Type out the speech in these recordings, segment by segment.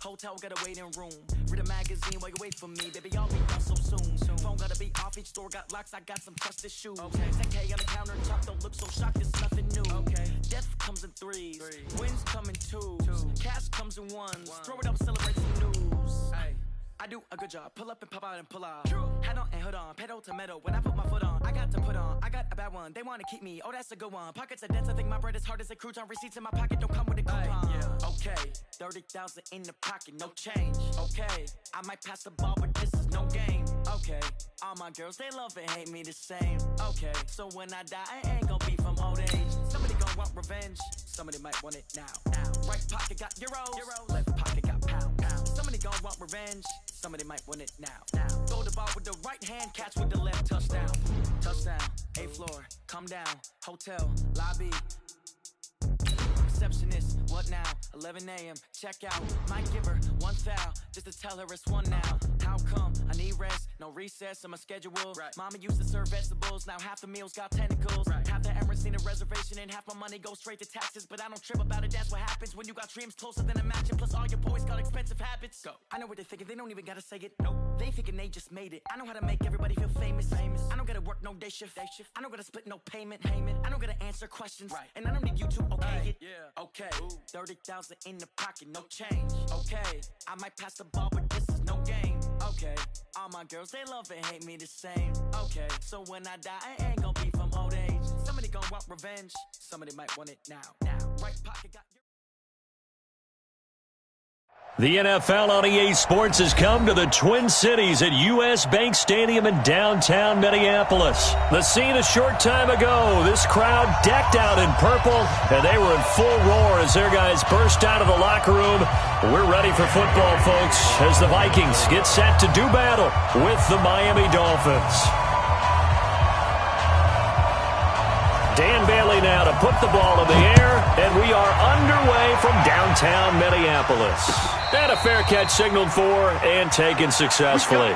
Hotel got a waiting room. Read a magazine while you wait for me. Baby, I'll be done so soon. Phone gotta be off. Each store got locks. I got some trusted shoes. Okay. 10K on the countertop. Don't look so shocked. It's nothing new. Okay. Death comes in threes. Wins come in twos. Cash comes in ones. Throw it up, celebrate some news. Hey. I do a good job. Pull up and pop out and pull out. Hat on and hood on. Pedal to metal. When I put my foot on, I got to put on. I got a bad one. They want to keep me. Oh, that's a good one. Pockets are dense. I think my bread is hard as a crouton. Receipts in my pocket don't come with a coupon. Yeah. Okay. 30,000 in the pocket. No change. Okay. I might pass the ball, but this is no game. Okay. All my girls, they love and hate me the same. Okay. So when I die, I ain't gonna be from old age. Somebody gonna want revenge. Somebody might want it now. Right pocket got euros. Left pocket got pounds. Somebody gonna want revenge. Somebody might want it now. Throw the ball with the right hand, catch with the left. Touchdown. Touchdown. 8th floor. Come down. Hotel. Lobby. Receptionist, what now? 11 a.m. Check out. Might give her one foul just to tell her it's one now. How come? I need rest, no recess on my schedule. Right. Mama used to serve vegetables, now half the meals got tentacles. Right. Half the errands need a reservation and half my money goes straight to taxes. But I don't trip about it, that's what happens when you got dreams closer than a match. And plus all your boys got expensive habits. Go. I know what they're thinking, they don't even gotta say it. Nope. They thinking they just made it. I know how to make everybody feel famous. I don't gotta work no day shift. I don't gotta split no payment. I don't gotta answer questions. Right. And I don't need you to okay it. Yeah. Okay, 30,000 in the pocket, no change. Okay, I might pass the ball, but this is no game. Okay, all my girls, they love and hate me the same. Okay, so when I die, I ain't gonna be from old age. Somebody gonna want revenge. Somebody might want it now. Right pocket got your... The NFL on EA Sports has come to the Twin Cities at U.S. Bank Stadium in downtown Minneapolis. The scene a short time ago, this crowd decked out in purple, and they were in full roar as their guys burst out of the locker room. We're ready for football, folks, as the Vikings get set to do battle with the Miami Dolphins. Dan Bailey now to put the ball in the air, and we are underway from downtown Minneapolis. And a fair catch signaled for and taken successfully.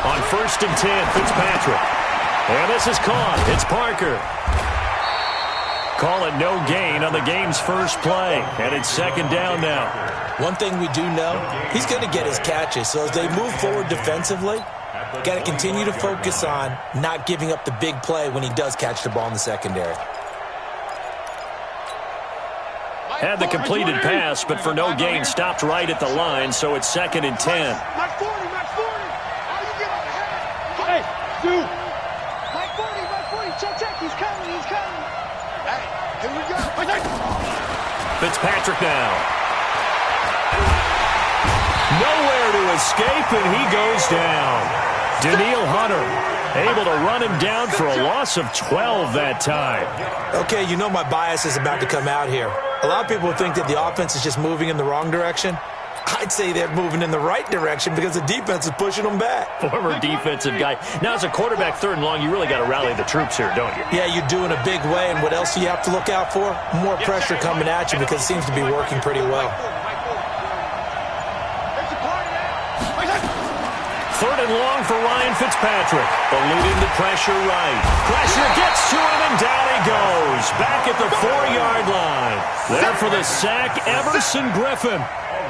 On 1st and 10, Fitzpatrick. And this is caught. It's Parker. Call it no gain on the game's first play. And it's 2nd down now. One thing we do know, he's going to get his catches. So as they move forward defensively, got to continue to focus on not giving up the big play when he does catch the ball in the secondary. Had the completed pass, but for no gain, stopped right at the line, so it's 2nd and 10. Mike 40, Mike 40. How you get up ahead? Hey, dude. Mike 40, check, he's coming. Hey, here we go. Fitzpatrick now. Nowhere to escape, and he goes down. Daniil Hunter able to run him down for a loss of 12 that time. Okay, you know my bias is about to come out here. A lot of people think that the offense is just moving in the wrong direction. I'd say they're moving in the right direction because the defense is pushing them back. Former defensive guy. Now, as a quarterback 3rd and long, you really got to rally the troops here, don't you? Yeah, you do in a big way, and what else do you have to look out for? More pressure coming at you because it seems to be working pretty well. 3rd and long for Ryan Fitzpatrick. Eluding the pressure right. Pressure gets to him, and down he goes. Back at the 4-yard line. There for the sack, Everson Griffin.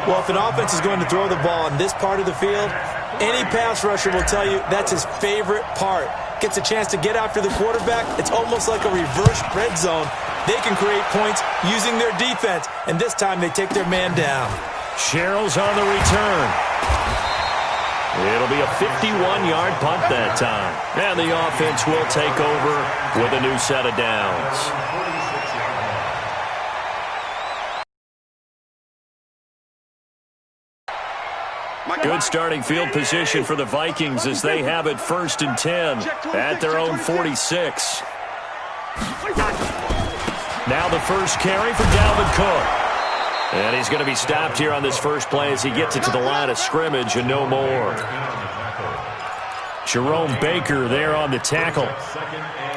Well, if an offense is going to throw the ball on this part of the field, any pass rusher will tell you that's his favorite part. Gets a chance to get after the quarterback. It's almost like a reverse red zone. They can create points using their defense, and this time they take their man down. Sherrill's on the return. It'll be a 51-yard punt that time. And the offense will take over with a new set of downs. Good starting field position for the Vikings as they have it 1st and 10 at their own 46. Now the first carry for Dalvin Cook. And he's going to be stopped here on this first play as he gets it to the line of scrimmage and no more. Jerome Baker there on the tackle.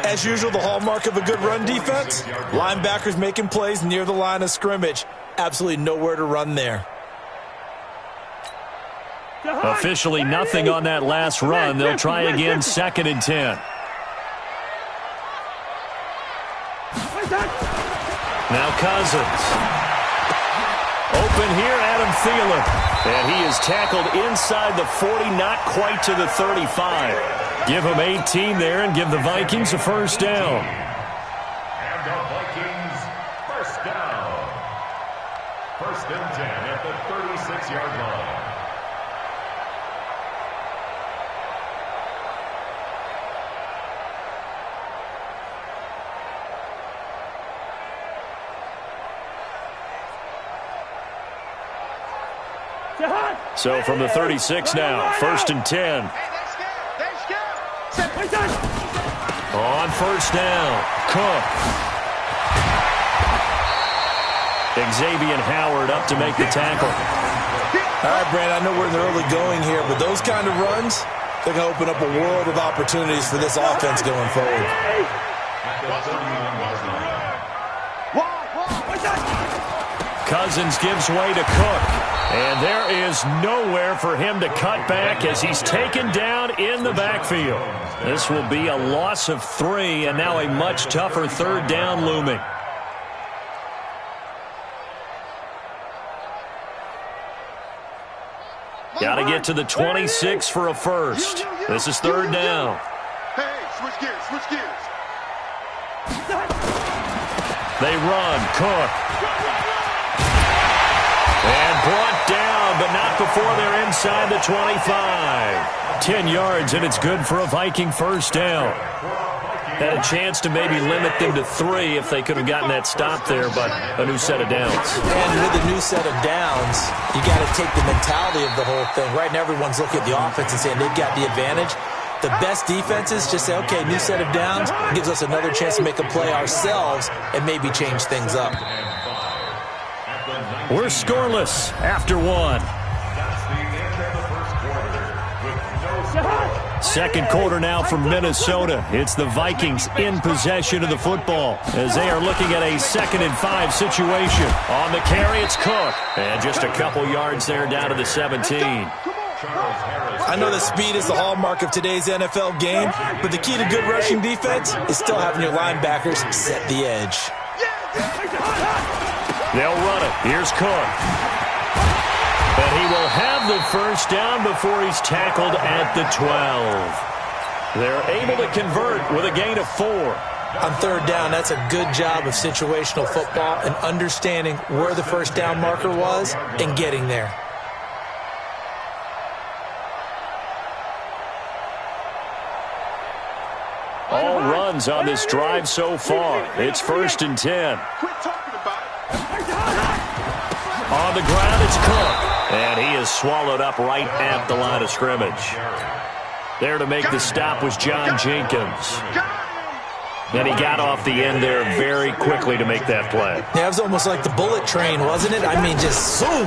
As usual, the hallmark of a good run defense, linebackers making plays near the line of scrimmage. Absolutely nowhere to run there. Officially nothing on that last run. They'll try again, 2nd and 10. Now Cousins. Open here, Adam Thielen. And he is tackled inside the 40, not quite to the 35. Give him 18 there and give the Vikings a first down. And the Vikings first down. 1st and 10 at the 36-yard line. So from the 36 now, 1st and 10. On 1st down, Cook. Xavier Howard up to make the tackle. All right, Brandon, I know we're in the early going here, but those kind of runs, they're going to open up a world of opportunities for this offense going forward. Cousins gives way to Cook. And there is nowhere for him to cut back as he's taken down in the backfield. This will be a loss of 3, and now a much tougher 3rd down looming. Got to get to the 26 for a first. This is 3rd down. Hey, switch gears, switch gears. They run. Cook. And brought down, but not before they're inside the 25. 10 yards, and it's good for a Viking first down. Had a chance to maybe limit them to 3 if they could have gotten that stop there, but a new set of downs. And with the new set of downs, you got to take the mentality of the whole thing. Right now, everyone's looking at the offense and saying they've got the advantage. The best defenses just say, okay, new set of downs, gives us another chance to make a play ourselves and maybe change things up. We're scoreless after 1. That's the end of the first quarter with no score. Second quarter now from Minnesota. It's the Vikings in possession of the football as they are looking at a 2nd and 5 situation. On the carry, it's Cook. And just a couple yards there down to the 17. I know the speed is the hallmark of today's NFL game, but the key to good rushing defense is still having your linebackers set the edge. They'll run it. Here's Cook. And he will have the first down before he's tackled at the 12. They're able to convert with a gain of 4. On 3rd down, that's a good job of situational football and understanding where the first down marker was and getting there. All runs on this drive so far. It's 1st and 10. Quit talking about it. On the ground, it's Cook. And he is swallowed up right at the line of scrimmage. There to make the stop was John Jenkins. And he got off the end there very quickly to make that play. Yeah, it was almost like the bullet train, wasn't it? I mean, just zoom.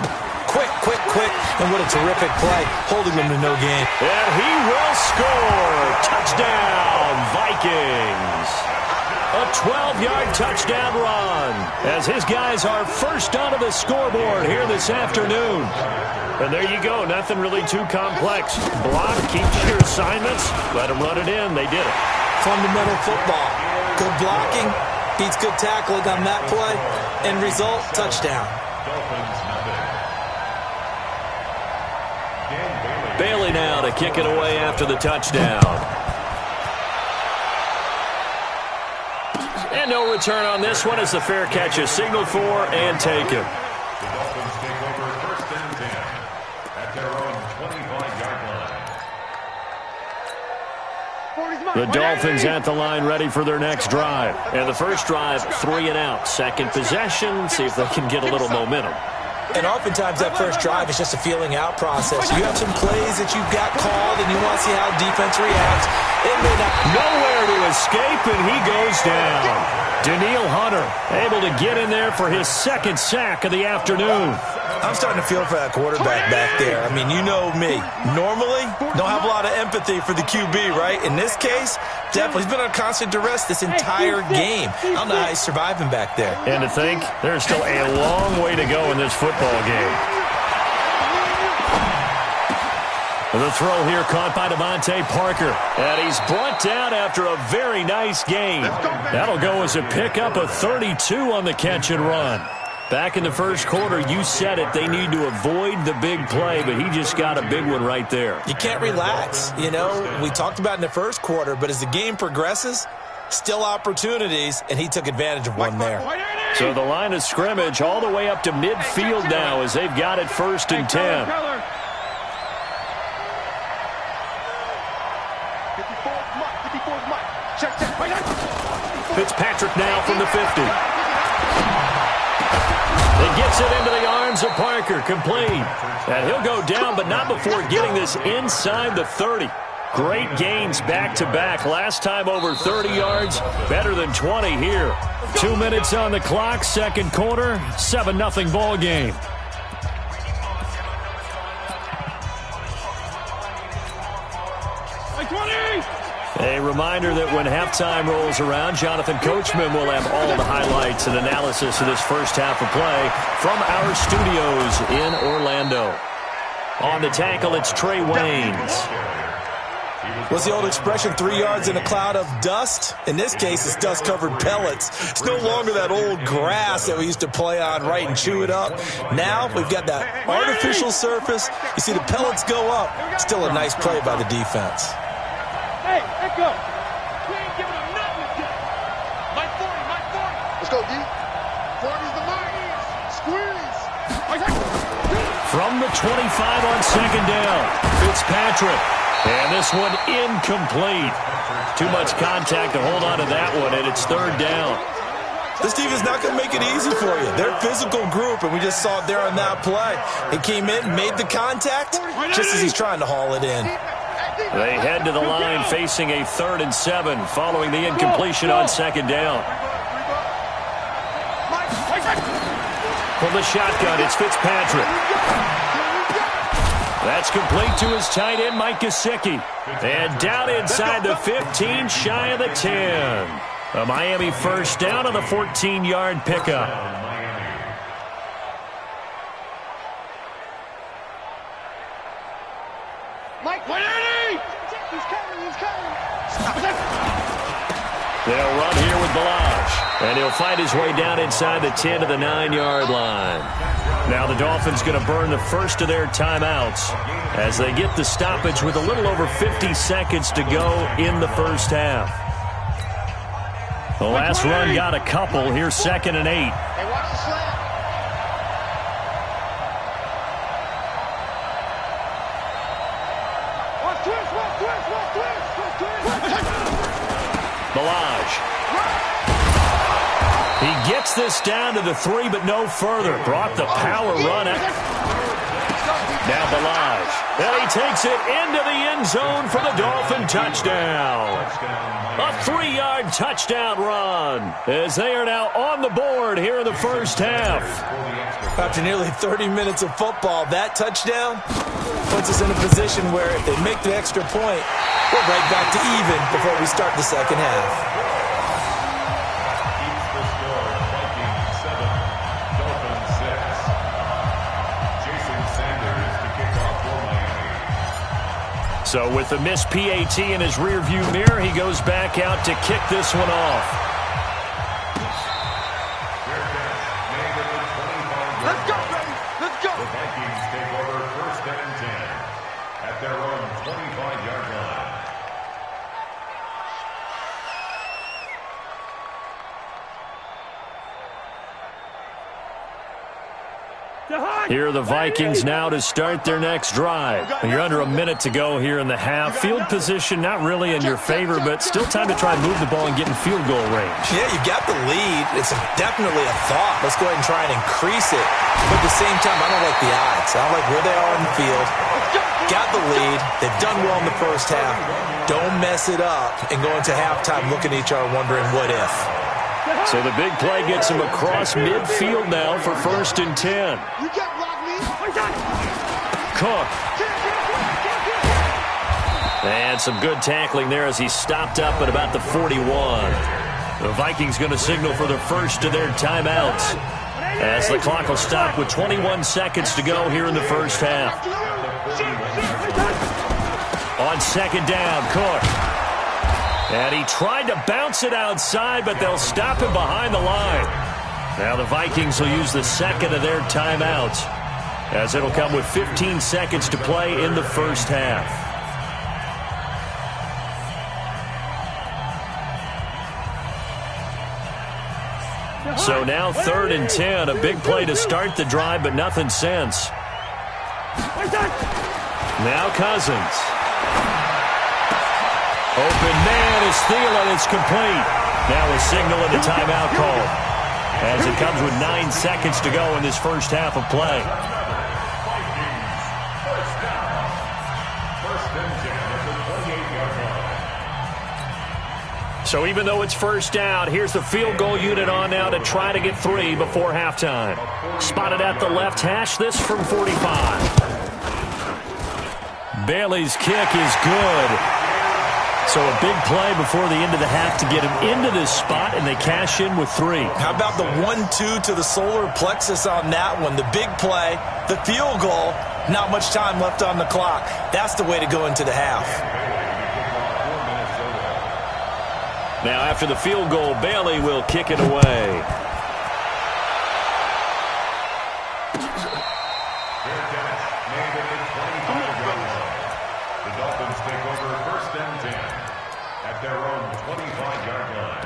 Quick, quick, quick. And what a terrific play, holding them to no gain. And he will score. Touchdown, Vikings. A 12-yard touchdown run as his guys are first onto the scoreboard here this afternoon. And there you go. Nothing really too complex. Block, keep your assignments, let them run it in. They did it. Fundamental football. Good blocking beats good tackling on that play. End result, touchdown. Bailey now to kick it away after the touchdown. And no return on this one as the fair catch is signaled for and taken. The Dolphins take over 1st and 10 at their own 25-yard line. The Dolphins at the line ready for their next drive. And the first drive, 3 and out. Second possession, see if they can get a little momentum. And oftentimes that first drive is just a feeling out process. You have some plays that you've got called and you want to see how defense reacts. It may not. Nowhere to escape, and he goes down. Daniil Hunter able to get in there for his second sack of the afternoon. I'm starting to feel for that quarterback back there. I mean, you know me. Normally, don't have a lot of empathy for the QB, right? In this case, definitely. He's been on constant duress this entire game. I don't know how he's surviving back there. And to think, there's still a long way to go in this football game. The throw here caught by Devontae Parker. And he's brought down after a very nice game. That'll go as a pickup of 32 on the catch and run. Back in the first quarter, you said it, they need to avoid the big play, but he just got a big one right there. You can't relax. You know, we talked about in the first quarter, but as the game progresses, still opportunities, and he took advantage of one there. So the line of scrimmage all the way up to midfield now as they've got it 1st and 10. Fitzpatrick now from the 50. He gets it into the arms of Parker, complete. And he'll go down, but not before getting this inside the 30. Great gains back-to-back. Last time over 30 yards, better than 20 here. 2 minutes on the clock, second quarter, 7-0 ball game. A reminder that when halftime rolls around, Jonathan Coachman will have all the highlights and analysis of this first half of play from our studios in Orlando. On the tackle, it's Trey Waynes. What's the old expression, 3 yards in a cloud of dust? In this case, it's dust-covered pellets. It's no longer that old grass that we used to play on, right, and chew it up. Now we've got that artificial surface. You see the pellets go up. Still a nice play by the defense. Hey, let go. We ain't giving him nothing. My 40. Let's go, D. 40's the mark. Squeeze. From the 25 on second down, Fitzpatrick. And this one incomplete. Too much contact to hold on to that one, and it's 3rd down. This team is not going to make it easy for you. They're a physical group, and we just saw it there on that play. He came in, made the contact, just as he's trying to haul it in. They head to the line facing a 3rd and 7 following the incompletion on second down. From the shotgun, it's Fitzpatrick. That's complete to his tight end, Mike Gesicki. And down inside the 15, shy of the 10. A Miami first down on the 14-yard pickup. Mike, 180! He's coming. They'll run here with Balazs. And he'll find his way down inside the 10 to the 9-yard line. Now the Dolphins going to burn the first of their timeouts as they get the stoppage with a little over 50 seconds to go in the first half. The last run got a couple. Here's 2nd and 8. Hey, watch the slant. Balazs. He gets this down to the 3, but no further. Brought the power run out. Now Balazs. And he takes it into the end zone for the Dolphin touchdown. A 3-yard touchdown run as they are now on the board here in the first half. After nearly 30 minutes of football, that touchdown puts us in a position where if they make the extra point, we're right back to even before we start the second half. So with the missed PAT in his rearview mirror, he goes back out to kick this one off. Let's go, baby. Let's go. The Vikings take over 1st and 10 at their own 25-yard line. Here are the Vikings now to start their next drive. You're under a minute to go here in the half. Field position not really in your favor, but still time to try and move the ball and get in field goal range. Yeah, you got the lead. It's definitely a thought. Let's go ahead and try and increase it. But at the same time, I don't like the odds. I don't like where they are on the field. Got the lead. They've done well in the first half. Don't mess it up and go into halftime looking at each other wondering what if. So the big play gets him across midfield now for 1st and 10. You can't block me. Cook. And some good tackling there as he stopped up at about the 41. The Vikings going to signal for the first of their timeouts, as the clock will stop with 21 seconds to go here in the first half. On 2nd down, Cook. And he tried to bounce it outside, but they'll stop him behind the line. Now the Vikings will use the 2nd of their timeouts, as it'll come with 15 seconds to play in the first half. So now 3rd and 10, a big play to start the drive, but nothing since. Now Cousins. Open man is Thielen. It's complete. Now a signal and a timeout call, as it comes with 9 seconds to go in this first half of play. So even though it's first down, here's the field goal unit on now to try to get 3 before halftime. Spotted at the left hash, this from 45. Bailey's kick is good. So a big play before the end of the half to get him into this spot, and they cash in with 3. How about the 1-2 to the solar plexus on that one? The big play, the field goal, not much time left on the clock. That's the way to go into the half. Now after the field goal, Bailey will kick it away. The Dolphins take over 1st and 10 at their own 25-yard line.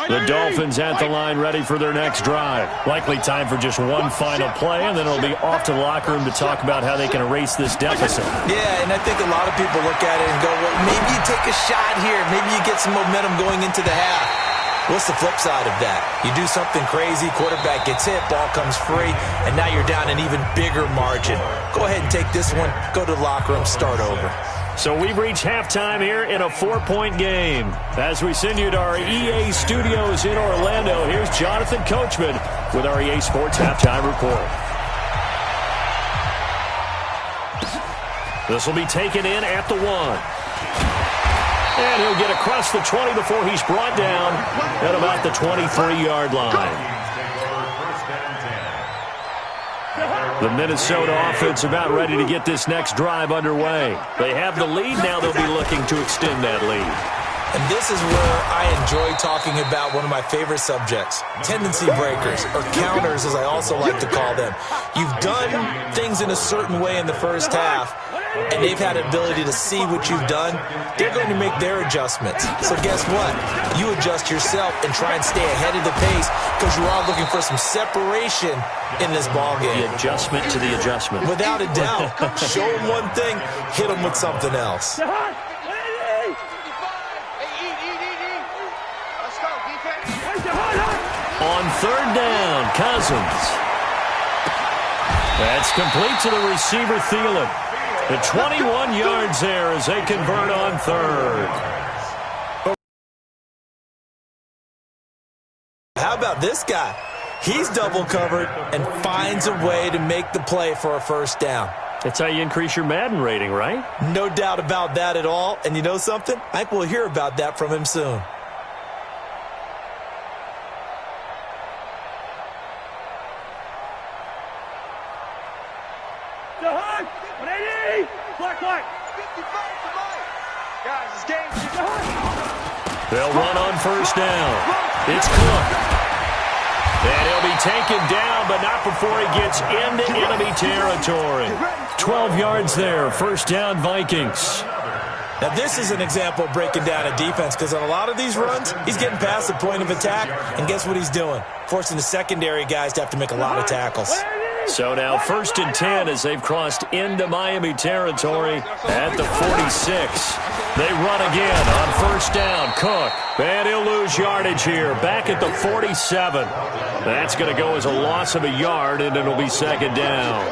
The Dolphins at the line, ready for their next drive. Likely time for just one final play, and then it'll be off to the locker room to talk about how they can erase this deficit. Yeah, and I think a lot of people look at it and go, well, maybe you take a shot here. Maybe you get some momentum going into the half. What's the flip side of that? You do something crazy, quarterback gets hit, ball comes free, and now you're down an even bigger margin. Go ahead and take this one, go to the locker room, start over. So we've reached halftime here in a 4-point game. As we send you to our EA studios in Orlando, here's Jonathan Coachman with our EA Sports Halftime Report. This will be taken in at the 1. And he'll get across the 20 before he's brought down at about the 23-yard line. The Minnesota offense about ready to get this next drive underway. They have the lead. Now they'll be looking to extend that lead. And this is where I enjoy talking about one of my favorite subjects, tendency breakers, or counters as I also like to call them. You've done things in a certain way in the first half, and they've had an ability to see what you've done. They're going to make their adjustments. So guess what? You adjust yourself and try and stay ahead of the pace, because you are looking for some separation in this ballgame. The adjustment to the adjustment. Without a doubt. Show them one thing, hit them with something else. On 3rd down, Cousins. That's complete to the receiver, Thielen. The 21 yards there as they convert on 3rd. How about this guy? He's double covered and finds a way to make the play for a first down. That's how you increase your Madden rating, right? No doubt about that at all. And you know something? I think we'll hear about that from him soon. They'll run on 1st down. It's Cook. And he'll be taken down, but not before he gets into enemy territory. 12 yards there. 1st down, Vikings. Now, this is an example of breaking down a defense, because on a lot of these runs, he's getting past the point of attack, and guess what he's doing? Forcing the secondary guys to have to make a lot of tackles. So now 1st and 10 as they've crossed into Miami territory at the 46. They run again on 1st down. Cook. And he'll lose yardage here. Back at the 47. That's going to go as a loss of a yard, and it'll be 2nd down.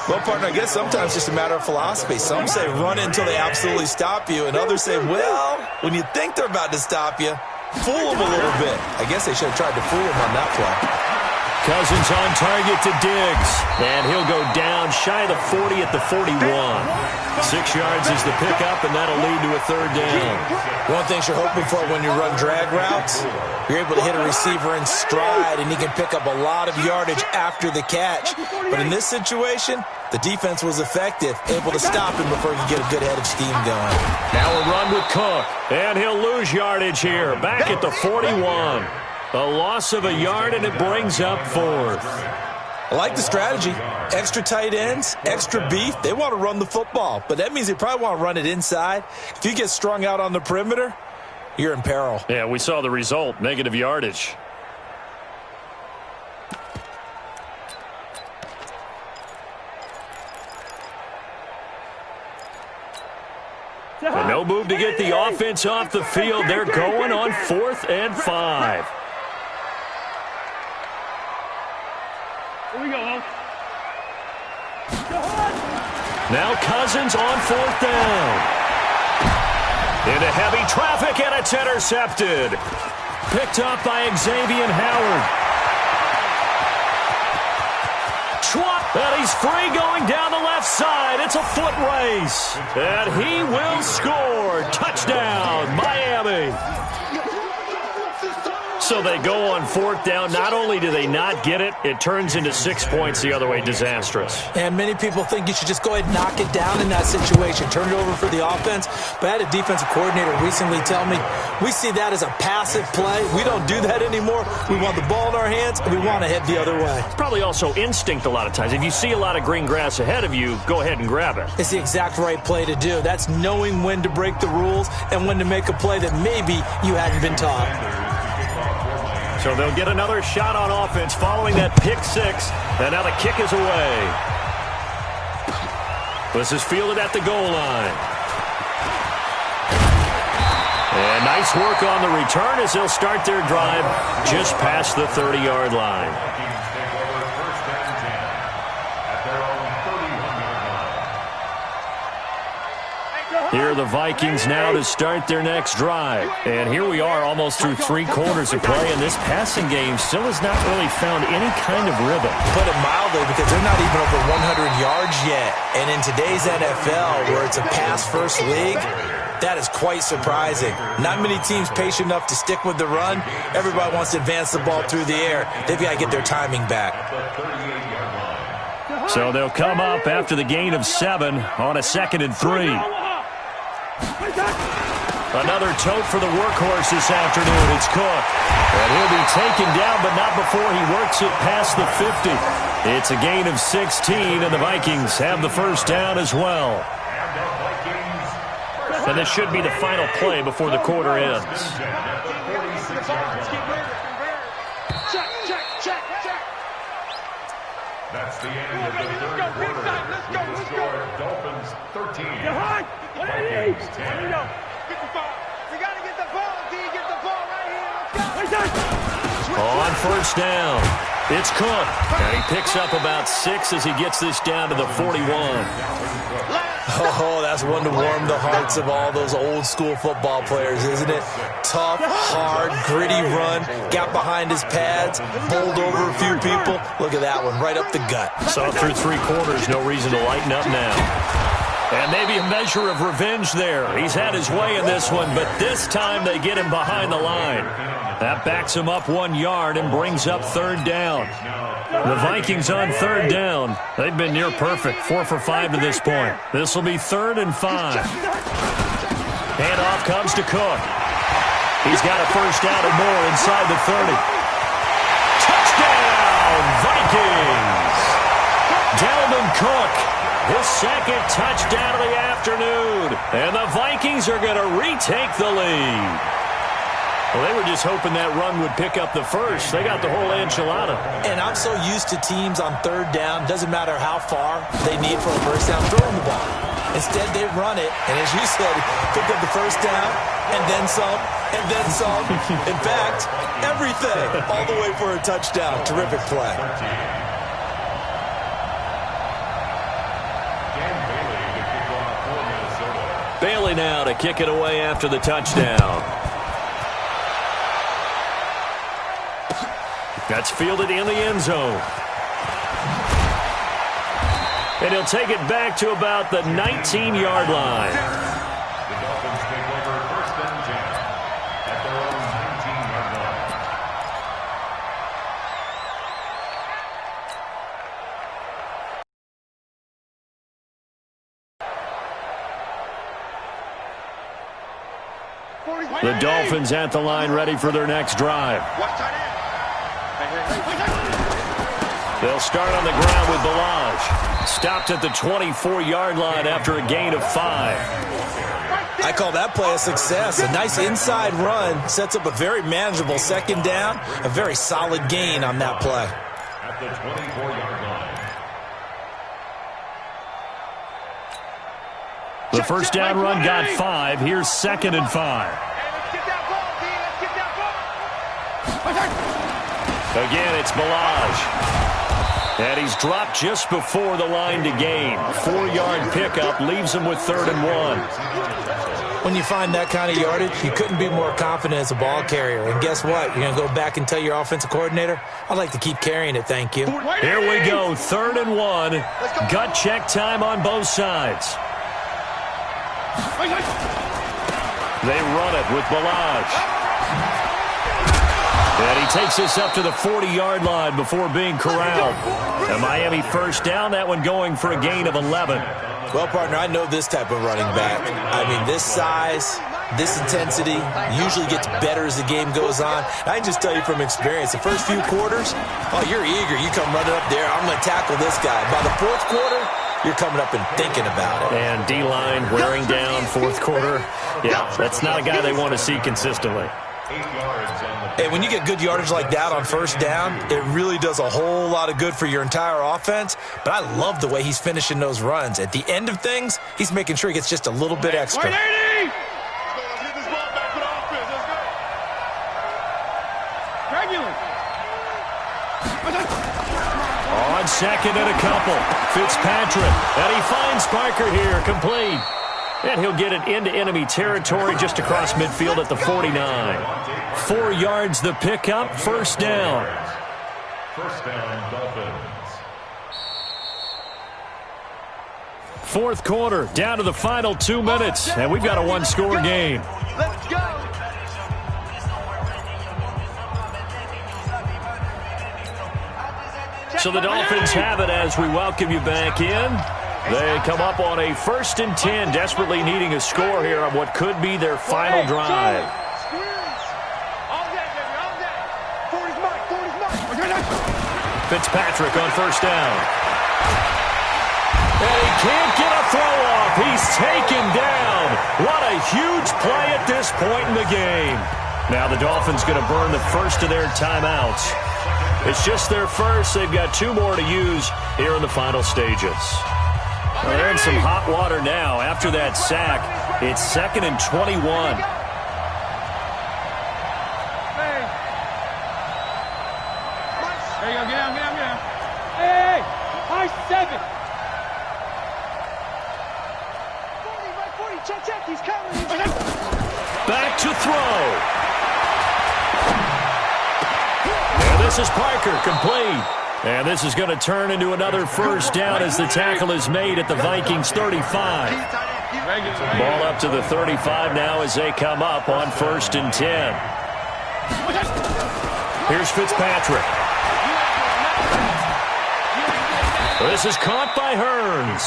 Well, partner, I guess sometimes it's just a matter of philosophy. Some say run until they absolutely stop you, and others say, well, when you think they're about to stop you, fool them a little bit. I guess they should have tried to fool them on that play. Cousins on target to Diggs, and he'll go down shy of the 40 at the 41. 6 yards is the pickup, and that'll lead to a 3rd down. One thing you're hoping for when you run drag routes, you're able to hit a receiver in stride, and he can pick up a lot of yardage after the catch. But in this situation, the defense was effective, able to stop him before he could get a good head of steam going. Now a run with Cook, and he'll lose yardage here, back at the 41. A loss of a yard, and it brings up 4th. I like the strategy. Extra tight ends, extra beef. They want to run the football, but that means they probably want to run it inside. If you get strung out on the perimeter, you're in peril. Yeah, we saw the result, negative yardage. And no move to get the offense off the field. They're going on 4th and 5. Here we go. Now Cousins on 4th down. Into heavy traffic, and it's intercepted. Picked up by Xavier Howard. And he's free going down the left side. It's a foot race. And he will score. Touchdown, Miami. So they go on 4th down. Not only do they not get it, it turns into 6 points the other way. Disastrous. And many people think you should just go ahead and knock it down in that situation. Turn it over for the offense. But I had a defensive coordinator recently tell me, we see that as a passive play. We don't do that anymore. We want the ball in our hands, and we want to head the other way. It's probably also instinct a lot of times. If you see a lot of green grass ahead of you, go ahead and grab it. It's the exact right play to do. That's knowing when to break the rules and when to make a play that maybe you hadn't been taught. So they'll get another shot on offense following that pick 6. And now the kick is away. This is fielded at the goal line. And nice work on the return as they'll start their drive just past the 30-yard line. Here are the Vikings now to start their next drive. And here we are almost through 3 quarters of play, and this passing game still has not really found any kind of rhythm. Put it mildly, because they're not even over 100 yards yet. And in today's NFL, where it's a pass-first league, that is quite surprising. Not many teams patient enough to stick with the run. Everybody wants to advance the ball through the air. They've got to get their timing back. So they'll come up after the gain of 7 on a 2nd and 3. Another tote for the workhorse this afternoon. It's Cook. And he'll be taken down, but not before he works it past the 50. It's a gain of 16, and the Vikings have the 1st down as well. And this should be the final play before the quarter ends. That's the end of the 3rd quarter. The score, Dolphins 13. Vikings 10. Get the ball. You got to get the ball. D, get the ball right here. Let's go. On 1st down, it's Cook. And he picks up about 6 as he gets this down to the 41. Oh, that's one to warm the hearts of all those old school football players, isn't it? Tough, hard, gritty run, got behind his pads, bowled over a few people. Look at that one, right up the gut. So through 3 quarters, no reason to lighten up now. And maybe a measure of revenge there. He's had his way in this one, but this time they get him behind the line. That backs him up 1 yard and brings up 3rd down. The Vikings on 3rd down. They've been near perfect, 4 for 5 to this point. This will be 3rd and 5. Handoff comes to Cook. He's got a 1st down and more inside the 30. Touchdown, Vikings! Dalvin Cook, his 2nd touchdown of the afternoon. And the Vikings are going to retake the lead. Well, they were just hoping that run would pick up the first. They got the whole enchilada. And I'm so used to teams on third down, doesn't matter how far they need for a first down, throwing the ball. Instead, they run it, and as you said, pick up the first down, and then some, and then some. In fact, everything, all the way for a touchdown. Terrific play. Bailey now to kick it away after the touchdown. That's fielded in the end zone. And he'll take it back to about the 19-yard line. The Dolphins take over 1st and 10 at their own 19-yard line. The Dolphins at the line ready for their next drive. They'll start on the ground with Balaj. Stopped at the 24-yard line after a gain of 5. I call that play a success. A nice inside run sets up a very manageable second down. A very solid gain on that play. At the 24-yard line. The first down run got 5. Here's 2nd and 5. Again, it's Balaj. And he's dropped just before the line to gain. 4-yard pickup leaves him with 3rd and 1. When you find that kind of yardage, you couldn't be more confident as a ball carrier. And guess what? You're going to go back and tell your offensive coordinator, I'd like to keep carrying it, thank you. Here we go, 3rd and 1. Gut check time on both sides. They run it with Balaj. And he takes this up to the 40-yard line before being corralled. A Miami first down, that one going for a gain of 11. Well, partner, I know this type of running back. I mean, this size, this intensity usually gets better as the game goes on. I can just tell you from experience, the first few quarters, oh, you're eager. You come running up there, I'm going to tackle this guy. By the 4th quarter, you're coming up and thinking about it. And D-line wearing down 4th quarter. Yeah, that's not a guy they want to see consistently. 8 yards on the And when you get good yardage like that on first down, it really does a whole lot of good for your entire offense. But I love the way he's finishing those runs. At the end of things, he's making sure he gets just a little bit extra. Let's get this ball back for the offense. Let's go. Regular. On 2nd and a couple. Fitzpatrick. And he finds Parker here, complete. And he'll get it into enemy territory just across midfield at the 49. 4 yards the pickup, first down. First down, Dolphins. 4th quarter, down to the final 2 minutes, and we've got a 1-score game. Let's go. So the Dolphins have it as we welcome you back in. They come up on a 1st and 10, desperately needing a score here on what could be their final drive. Fitzpatrick on first down. And he can't get a throw off. He's taken down. What a huge play at this point in the game. Now the Dolphins going to burn the first of their timeouts. It's just their first. They've got 2 more to use here in the final stages. Well, they're in some hot water now. After that sack, it's 2nd and 21. There you go, get down. Hey, high 7. 40, check, he's coming. Back to throw. And this is Parker, complete. And this is going to turn into another first down as the tackle is made at the Vikings 35. Ball up to the 35 now as they come up on 1st and 10. Here's Fitzpatrick. This is caught by Hearns.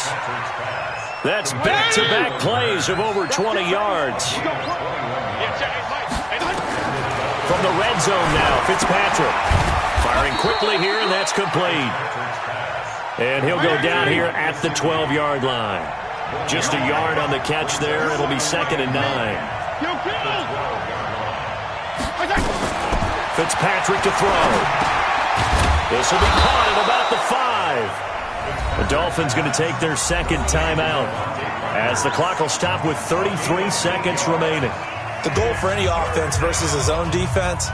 That's back-to-back plays of over 20 yards. From the red zone now, Fitzpatrick. Firing quickly here, and that's complete. And he'll go down here at the 12-yard line. Just a yard on the catch there. It'll be 2nd and 9. Fitzpatrick to throw. This will be caught at about the 5. The Dolphins going to take their second timeout as the clock will stop with 33 seconds remaining. The goal for any offense versus his own defense,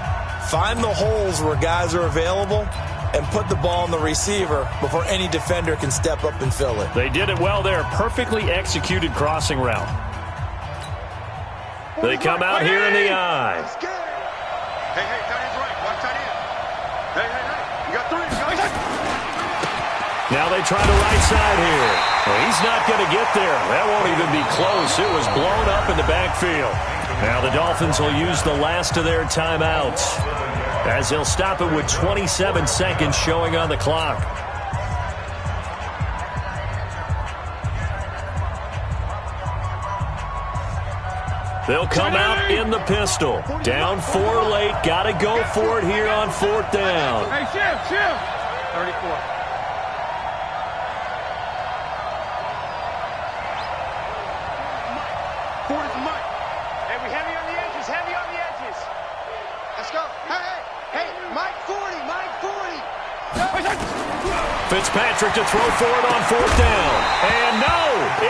find the holes where guys are available and put the ball on the receiver before any defender can step up and fill it. They did it well there. Perfectly executed crossing route. They come out here in the eye. Hey, tight end's right. Watch tight end. Hey. You got 3. Now they try the right side here. Well, he's not going to get there. That won't even be close. It was blown up in the backfield. Now the Dolphins will use the last of their timeouts as they'll stop it with 27 seconds showing on the clock. They'll come out in the pistol. Down 4 late. Got to go for it here on 4th down. Hey, Shiv. 34. Fitzpatrick to throw for it on 4th down. And no,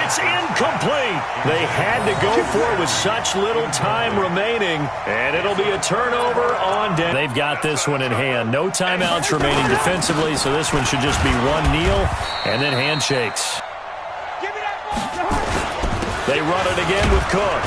it's incomplete. They had to go for it with such little time remaining. And it'll be a turnover on down. They've got this one in hand. No timeouts remaining defensively, so this one should just be one kneel and then handshakes. They run it again with Cook.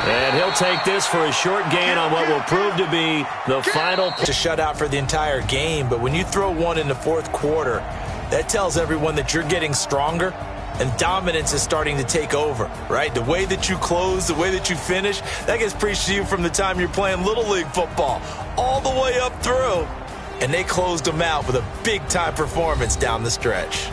And he'll take this for a short gain on what will prove to be the final. To shut out for the entire game, but when you throw one in the 4th quarter, that tells everyone that you're getting stronger and dominance is starting to take over, right? The way that you close, the way that you finish, that gets preached to you from the time you're playing Little League football all the way up through. And they closed them out with a big-time performance down the stretch.